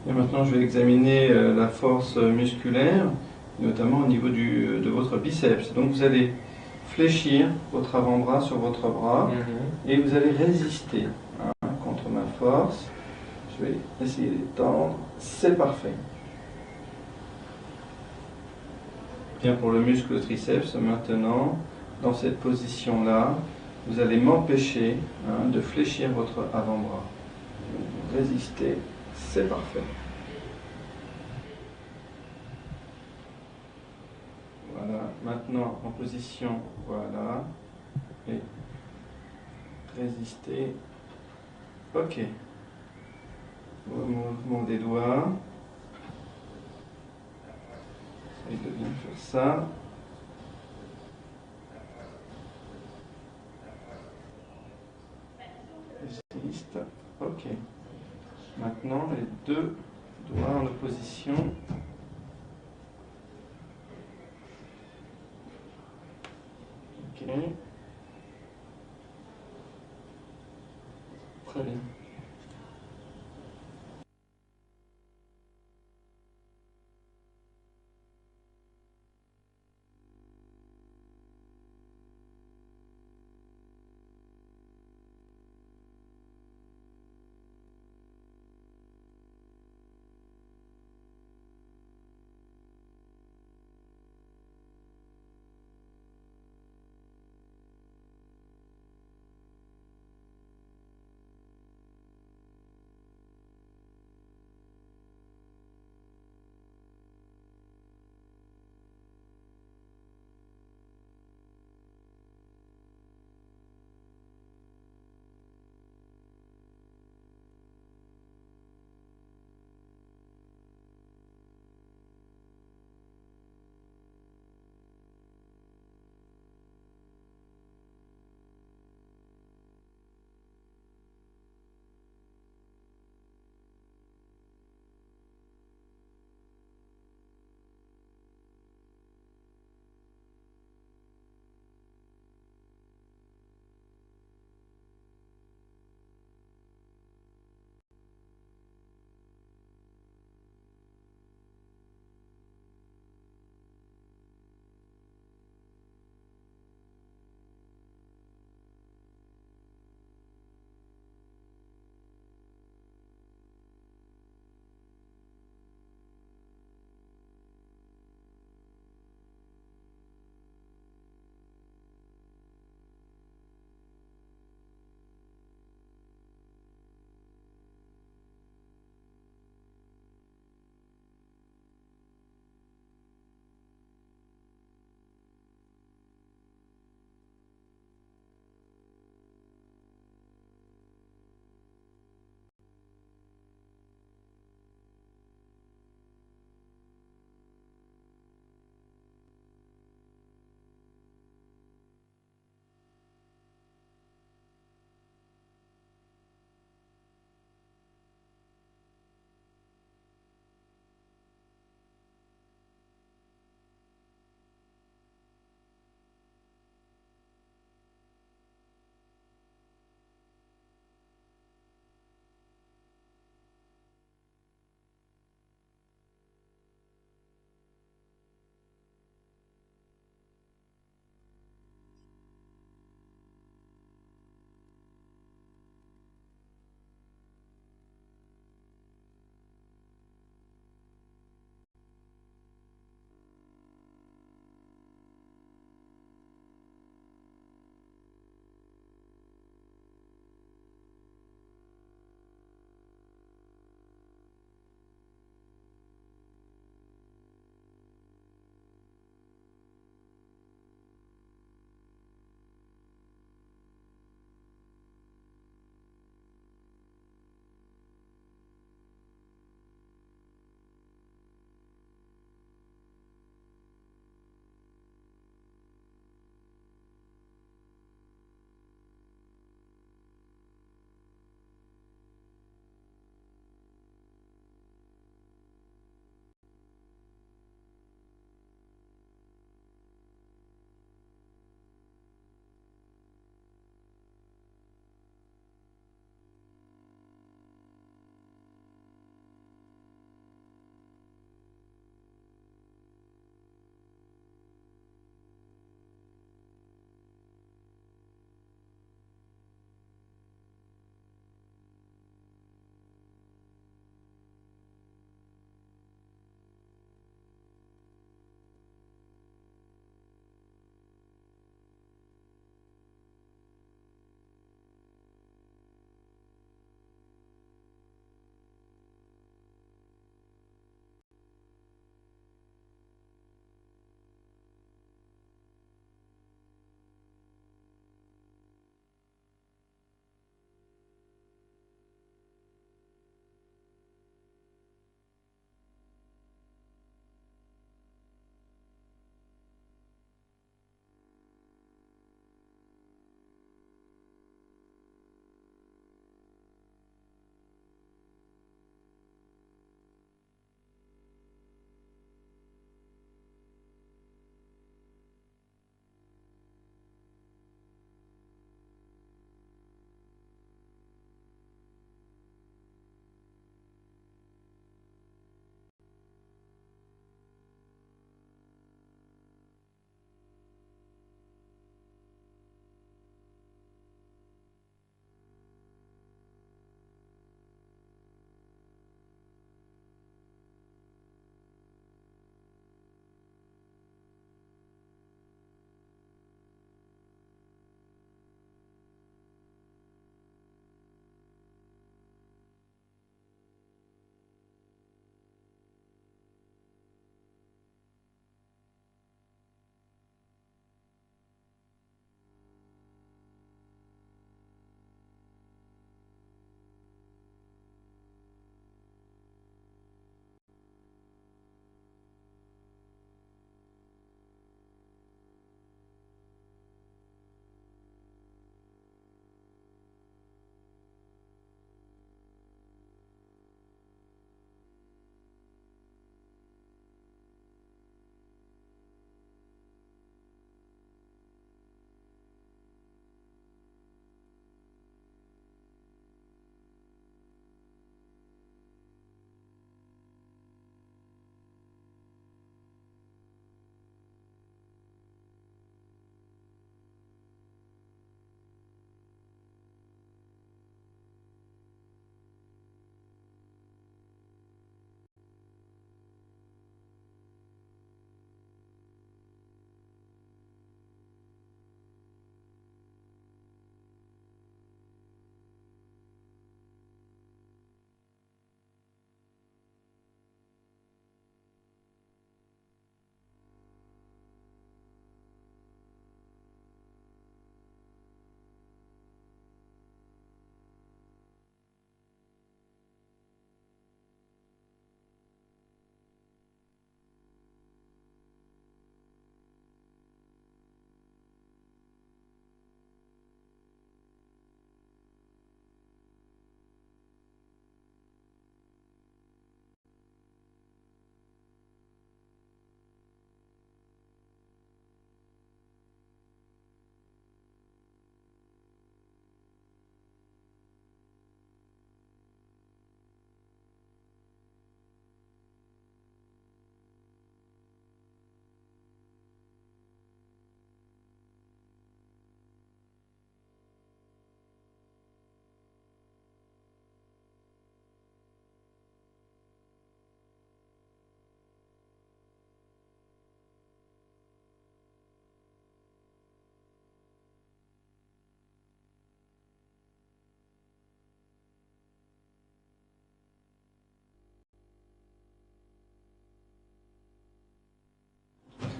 Et maintenant, je vais examiner la force musculaire, notamment au niveau de votre biceps. Donc, vous allez fléchir votre avant-bras sur votre bras et vous allez résister contre ma force. Je vais essayer d'étendre. C'est parfait. Bien, pour le muscle triceps, maintenant, dans cette position-là, vous allez m'empêcher de fléchir votre avant-bras. Résistez, c'est parfait. Voilà, maintenant en position, voilà, et résistez. Ok. Mouvement des doigts. Essayez de bien faire ça. Résiste. Ok. Maintenant les deux doigts en opposition. Ok. Très bien.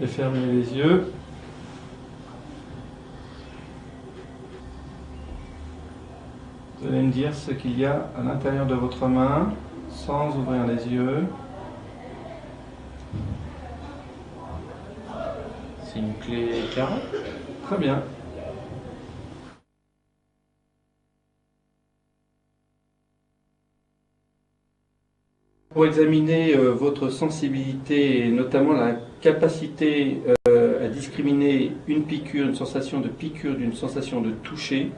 et fermez les yeux. Vous allez me dire ce qu'il y a à l'intérieur de votre main, sans ouvrir les yeux. C'est une clé carrée. Très bien. Pour examiner votre sensibilité et notamment la capacité à discriminer une piqûre, une sensation de piqûre d'une sensation de toucher,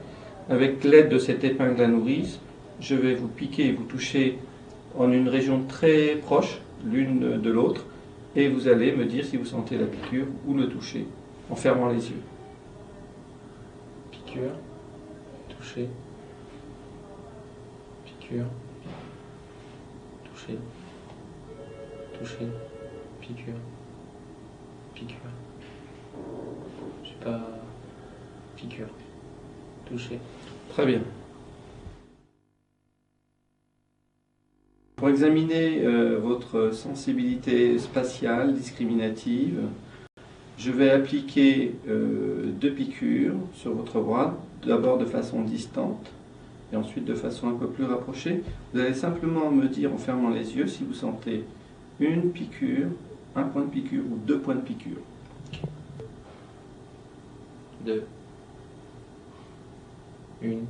avec l'aide de cette épingle à nourrice, je vais vous piquer et vous toucher en une région très proche l'une de l'autre et vous allez me dire si vous sentez la piqûre ou le toucher en fermant les yeux. Piqûre, toucher, piqûre, toucher, toucher, piqûre, piqûre. Je sais pas, piqûre, toucher. Très bien. Pour examiner votre sensibilité spatiale discriminative, je vais appliquer 2 piqûres sur votre bras, d'abord de façon distante et ensuite de façon un peu plus rapprochée. Vous allez simplement me dire en fermant les yeux si vous sentez une piqûre, un point de piqûre ou 2 points de piqûre. 2. Une,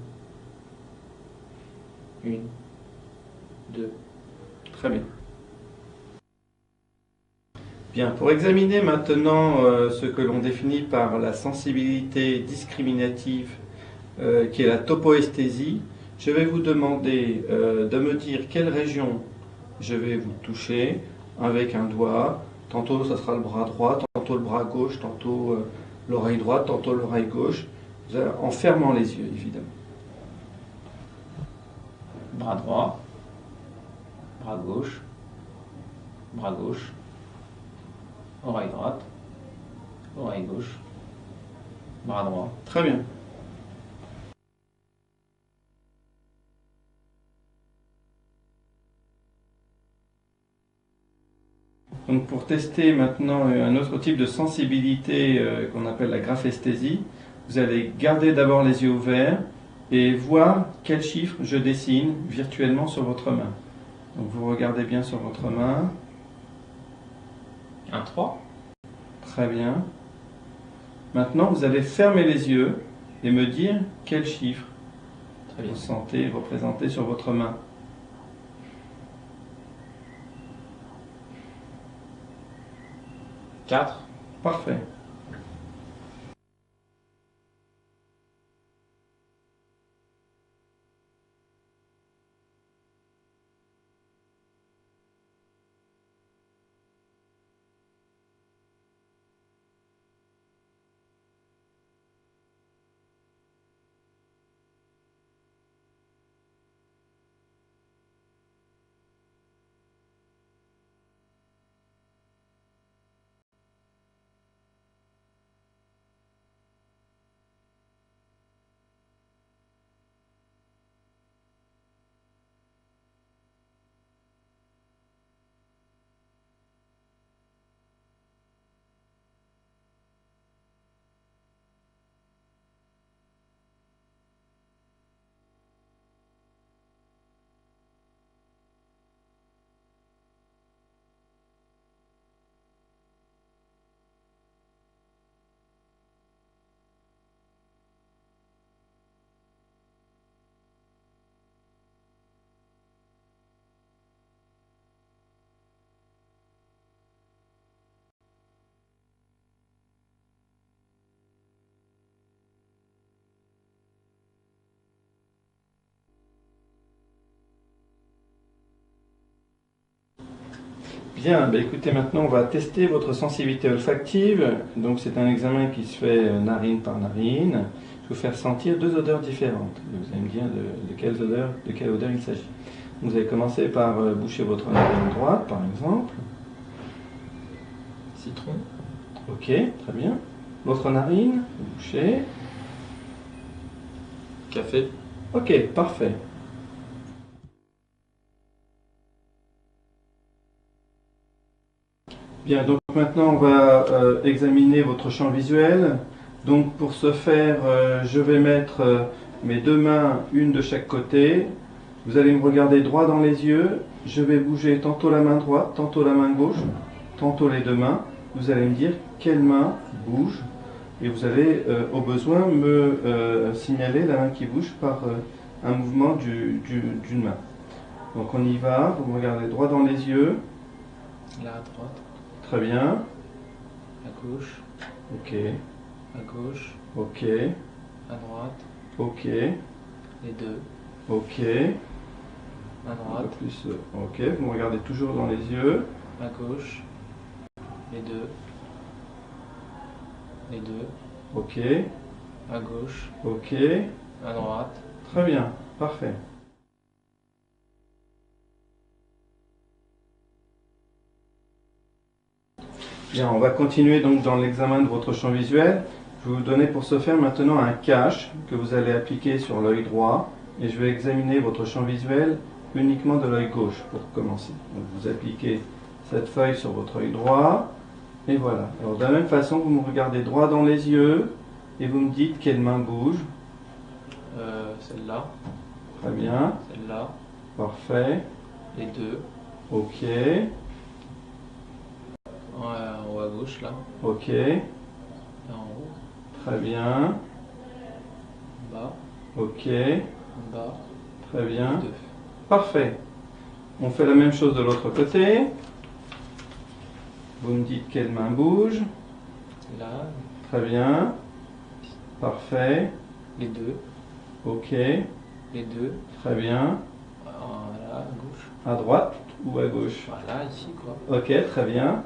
2. Très bien. Bien, pour examiner maintenant ce que l'on définit par la sensibilité discriminative, qui est la topoesthésie, je vais vous demander de me dire quelle région je vais vous toucher avec un doigt. Tantôt ça sera le bras droit, tantôt le bras gauche, tantôt l'oreille droite, tantôt l'oreille gauche, en fermant les yeux évidemment. Bras droit, bras gauche, oreille droite, oreille gauche, bras droit. Très bien. Donc pour tester maintenant un autre type de sensibilité qu'on appelle la graphesthésie, vous allez garder d'abord les yeux ouverts et voir quel chiffre je dessine virtuellement sur votre main. Donc vous regardez bien sur votre main. Un 3. Très bien. Maintenant vous allez fermer les yeux et me dire quel chiffre vous sentez représenté sur votre main. 4. Parfait. Bien, écoutez, maintenant on va tester votre sensibilité olfactive. Donc c'est un examen qui se fait narine par narine. Je vais vous faire sentir 2 odeurs différentes. Vous allez me dire de quelle odeur il s'agit. Vous allez commencer par boucher votre narine droite, par exemple. Citron. Ok, très bien. L'autre narine, vous bouchez. Café. Ok, parfait. Bien, donc maintenant on va examiner votre champ visuel. Donc pour ce faire, je vais mettre mes deux mains, une de chaque côté. Vous allez me regarder droit dans les yeux. Je vais bouger tantôt la main droite, tantôt la main gauche, tantôt les deux mains. Vous allez me dire quelle main bouge. Et vous allez au besoin me signaler la main qui bouge par un mouvement d'une main. Donc on y va, vous me regardez droit dans les yeux. Là à droite. Très bien. À gauche. Ok. À gauche. Ok. À droite. Ok. Les deux. Ok. À Un peu droite. plus. Ok. Vous me regardez toujours dans les yeux. À gauche. Les deux. Les deux. Ok. À gauche. Ok. À droite. Très bien. Parfait. Bien, on va continuer donc dans l'examen de votre champ visuel. Je vais vous donner pour ce faire maintenant un cache que vous allez appliquer sur l'œil droit et je vais examiner votre champ visuel uniquement de l'œil gauche pour commencer. Donc vous appliquez cette feuille sur votre œil droit et voilà. Alors de la même façon, vous me regardez droit dans les yeux et vous me dites quelle main bouge. Celle-là. Très bien. Celle-là. Parfait. Les deux. Ok. En haut à gauche là. Ok. Et en haut. Très bien. En bas. Ok. En bas. Très bien. Les deux. Parfait. On fait la même chose de l'autre côté. Vous me dites quelle main bouge. Là. Très bien. Parfait. Les deux. Ok. Les deux. Très bien. Là, à gauche. À droite ou à gauche? Voilà, ici quoi. Ok, très bien.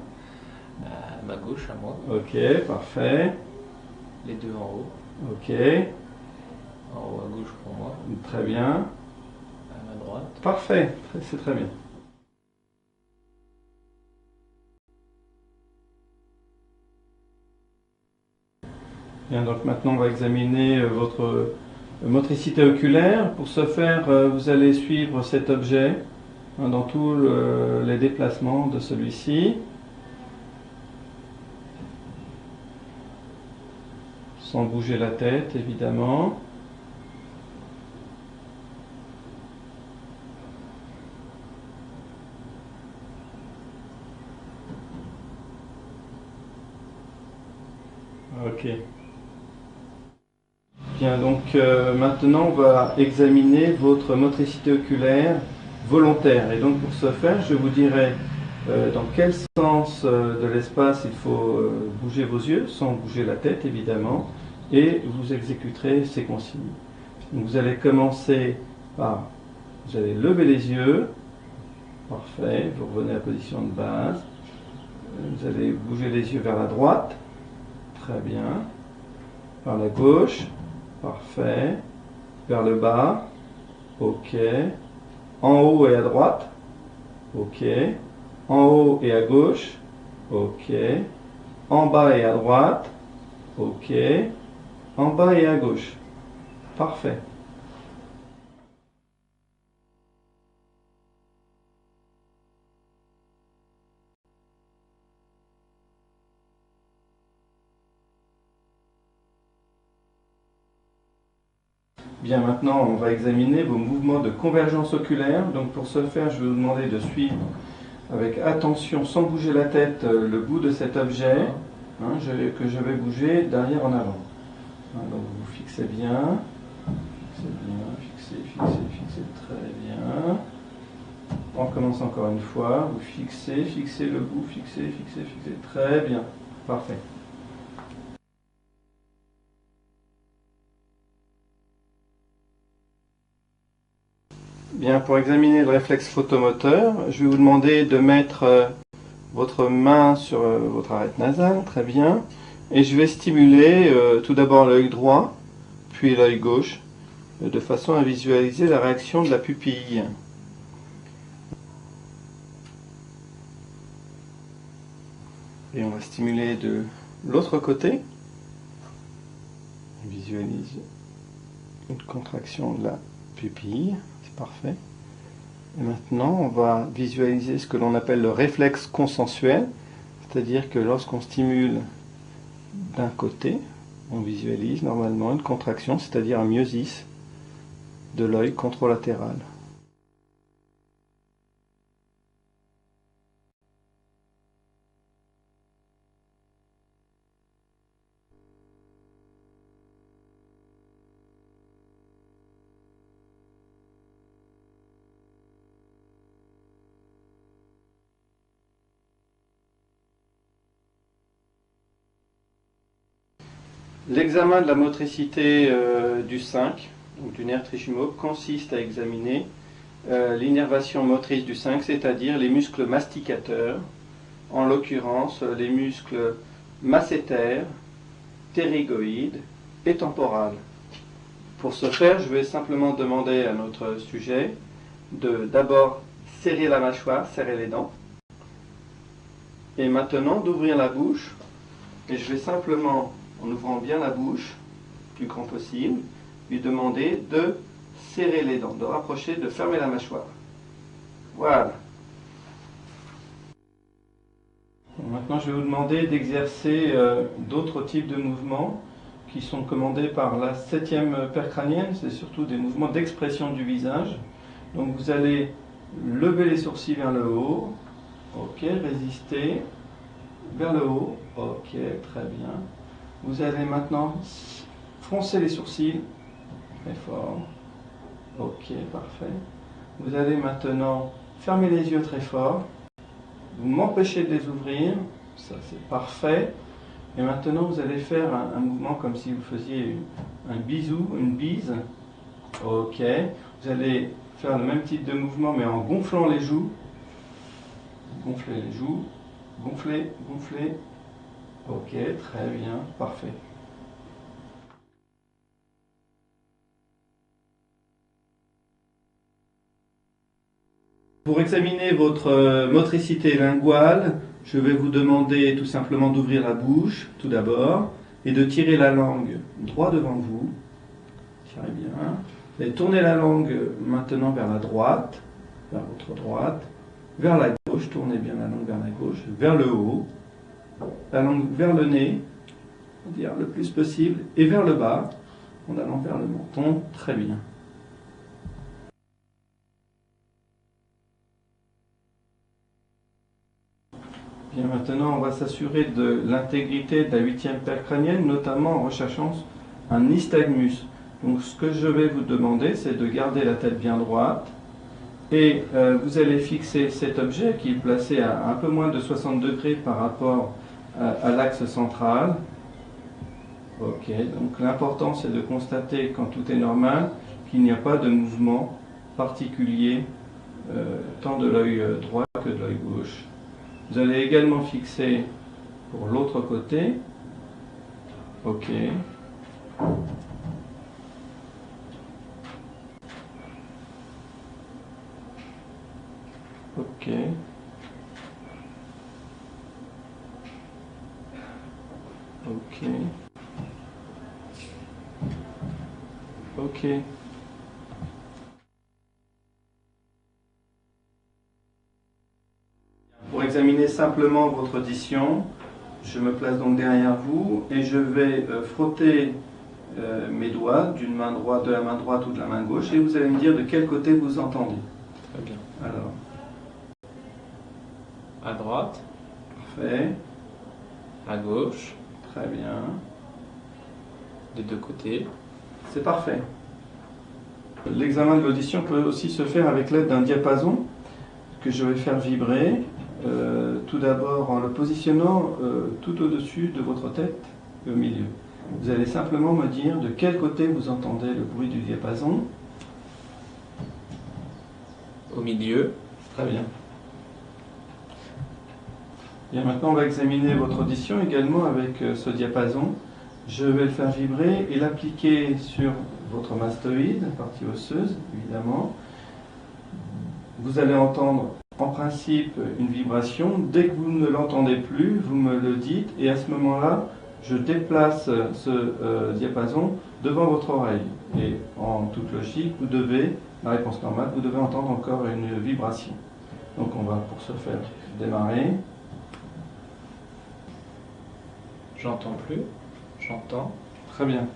À ma gauche, à moi. Ok, parfait. Les deux en haut. Ok, En haut à gauche pour moi. très bien. À ma droite. Parfait, c'est très bien. Bien, donc maintenant on va examiner votre motricité oculaire. Pour ce faire, vous allez suivre cet objet dans tous les déplacements de celui-ci. Sans bouger la tête, évidemment. Ok. Bien, donc maintenant on va examiner votre motricité oculaire volontaire. Et donc pour ce faire, je vous dirai dans quel sens de l'espace il faut bouger vos yeux, sans bouger la tête évidemment, et vous exécuterez ces consignes. Donc vous allez commencer par, vous allez lever les yeux, parfait, vous revenez à la position de base, vous allez bouger les yeux vers la droite, très bien, vers la gauche, parfait, vers le bas, ok, en haut et à droite, ok, en haut et à gauche, ok, en bas et à droite, ok, en bas et à gauche, parfait. Bien, maintenant on va examiner vos mouvements de convergence oculaire. Donc pour ce faire, je vais vous demander de suivre avec attention, sans bouger la tête, le bout de cet objet que je vais bouger d'arrière en avant. Donc vous fixez bien, fixez, très bien. On recommence encore une fois, vous fixez le bout, fixez, très bien, parfait. Bien, pour examiner le réflexe photomoteur, je vais vous demander de mettre votre main sur votre arête nasale, très bien. Et je vais stimuler tout d'abord l'œil droit, puis l'œil gauche, de façon à visualiser la réaction de la pupille. Et on va stimuler de l'autre côté. On visualise une contraction de la pupille. Parfait. Et maintenant, on va visualiser ce que l'on appelle le réflexe consensuel, C'est-à-dire que lorsqu'on stimule d'un côté, on visualise normalement une contraction, c'est-à-dire un myosis de l'œil contralatéral. L'examen de la motricité du 5, donc du nerf trijumeau, consiste à examiner l'innervation motrice du 5, c'est-à-dire les muscles masticateurs, en l'occurrence les muscles masséter, ptérygoïde et temporal. Pour ce faire, je vais simplement demander à notre sujet de d'abord serrer la mâchoire, serrer les dents, et maintenant d'ouvrir la bouche, et je vais simplement, en ouvrant bien la bouche, plus grand possible, lui demander de serrer les dents, de rapprocher, de fermer la mâchoire. Voilà. Maintenant, je vais vous demander d'exercer d'autres types de mouvements qui sont commandés par la 7e paire crânienne. C'est surtout des mouvements d'expression du visage. Donc vous allez lever les sourcils vers le haut. Ok, résister. Vers le haut. Ok, très bien. Vous allez maintenant froncer les sourcils. Très fort. Ok, parfait. Vous allez maintenant fermer les yeux très fort. Vous m'empêchez de les ouvrir. Ça, c'est parfait. Et maintenant, vous allez faire un mouvement comme si vous faisiez un bisou, une bise. Ok. Vous allez faire le même type de mouvement, mais en gonflant les joues. Gonflez les joues. Gonflez, gonflez. Ok, très bien, parfait. Pour examiner votre motricité linguale, je vais vous demander tout simplement d'ouvrir la bouche, tout d'abord, et de tirer la langue droit devant vous. Tirez bien. Vous allez tourner la langue maintenant vers la droite, vers votre droite, vers la gauche, tournez bien la langue vers la gauche, vers le haut, la langue vers le nez, on va dire le plus possible, et vers le bas, en allant vers le menton, très bien. Bien, maintenant, on va s'assurer de l'intégrité de la 8e paire crânienne, notamment en recherchant un nystagmus. Donc, ce que je vais vous demander, c'est de garder la tête bien droite. Et vous allez fixer cet objet qui est placé à un peu moins de 60 degrés par rapport à l'axe central. Ok, donc l'important, c'est de constater, quand tout est normal, qu'il n'y a pas de mouvement particulier, tant de l'œil droit que de l'œil gauche. Vous allez également fixer pour l'autre côté. Ok. Ok. Ok. Ok. Pour examiner simplement votre audition, je me place donc derrière vous et je vais frotter mes doigts d'une main droite, de la main droite ou de la main gauche, et vous allez me dire de quel côté vous entendez. Très bien. Alors. À droite. Parfait. À gauche. Très bien. Des deux côtés. C'est parfait. L'examen de l'audition peut aussi se faire avec l'aide d'un diapason que je vais faire vibrer. Tout d'abord en le positionnant tout au-dessus de votre tête et au milieu. Vous allez simplement me dire de quel côté vous entendez le bruit du diapason. Au milieu. Très bien. Bien, maintenant on va examiner votre audition également avec ce diapason. Je vais le faire vibrer et l'appliquer sur votre mastoïde, partie osseuse évidemment. Vous allez entendre en principe une vibration. Dès que vous ne l'entendez plus, vous me le dites et à ce moment-là, je déplace ce diapason devant votre oreille. Et en toute logique, vous devez, la réponse normale, vous devez entendre encore une vibration. Donc on va pour ce faire démarrer. J'entends plus. J'entends. Très bien.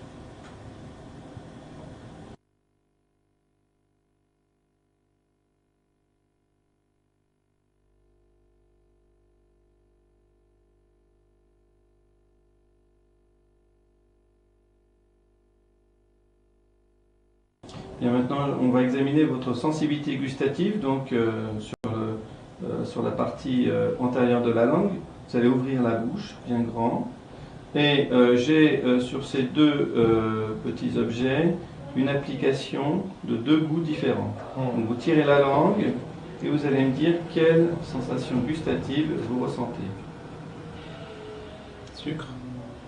Bien, maintenant, on va examiner votre sensibilité gustative, donc sur la partie antérieure de la langue. Vous allez ouvrir la bouche bien grand. Et j'ai sur ces deux petits objets une application de deux goûts différents. Donc vous tirez la langue et vous allez me dire quelle sensation gustative vous ressentez. Sucre.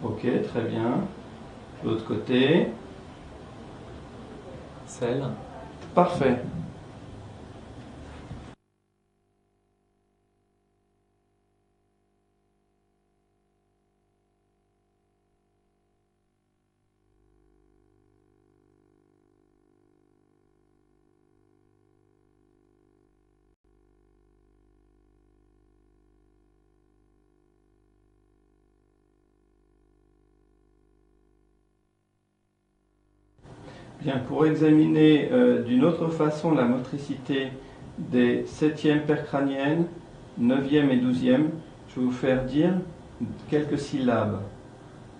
Ok, très bien. De l'autre côté. Sel. Parfait. Bien, pour examiner d'une autre façon la motricité des 7e paires crâniennes, 9e et 12e, je vais vous faire dire quelques syllabes.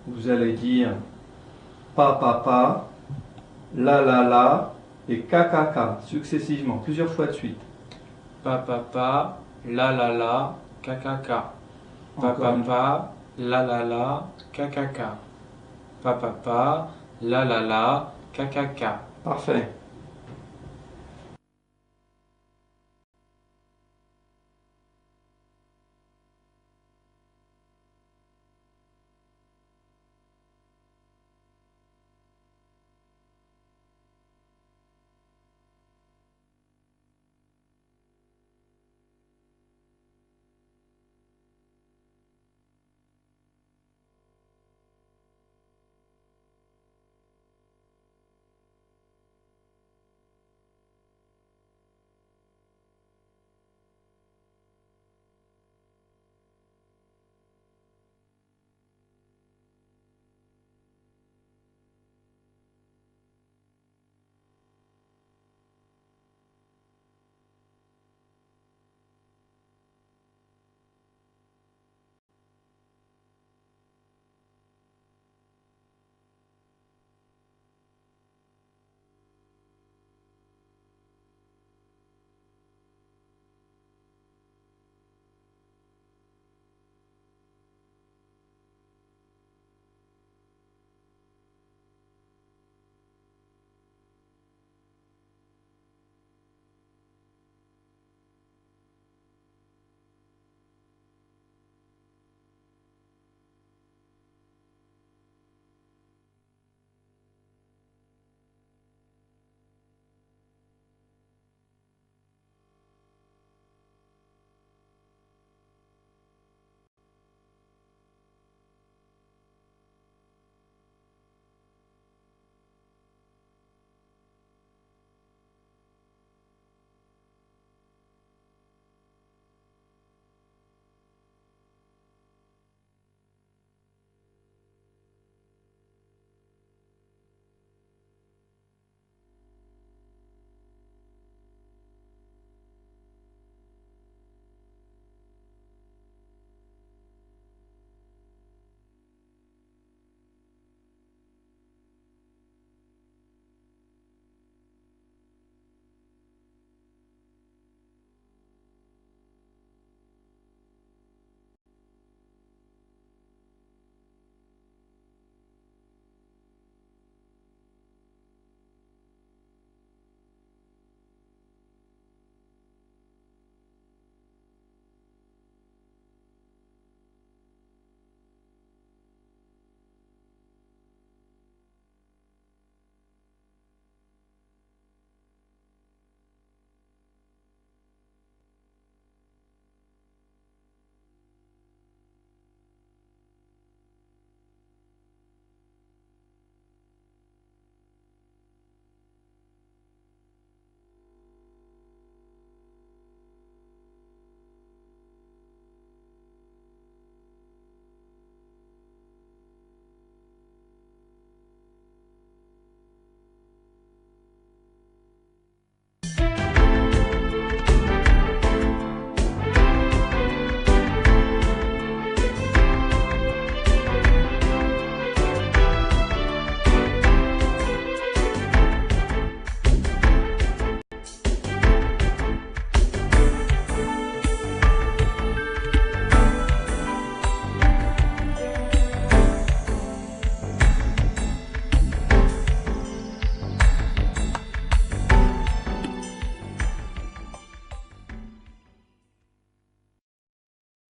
Vous allez dire pa, la et ka, successivement, plusieurs fois de suite. Pa, la, kakaka. Pa, la, kakaka. Pa, la, kakaka. Parfait.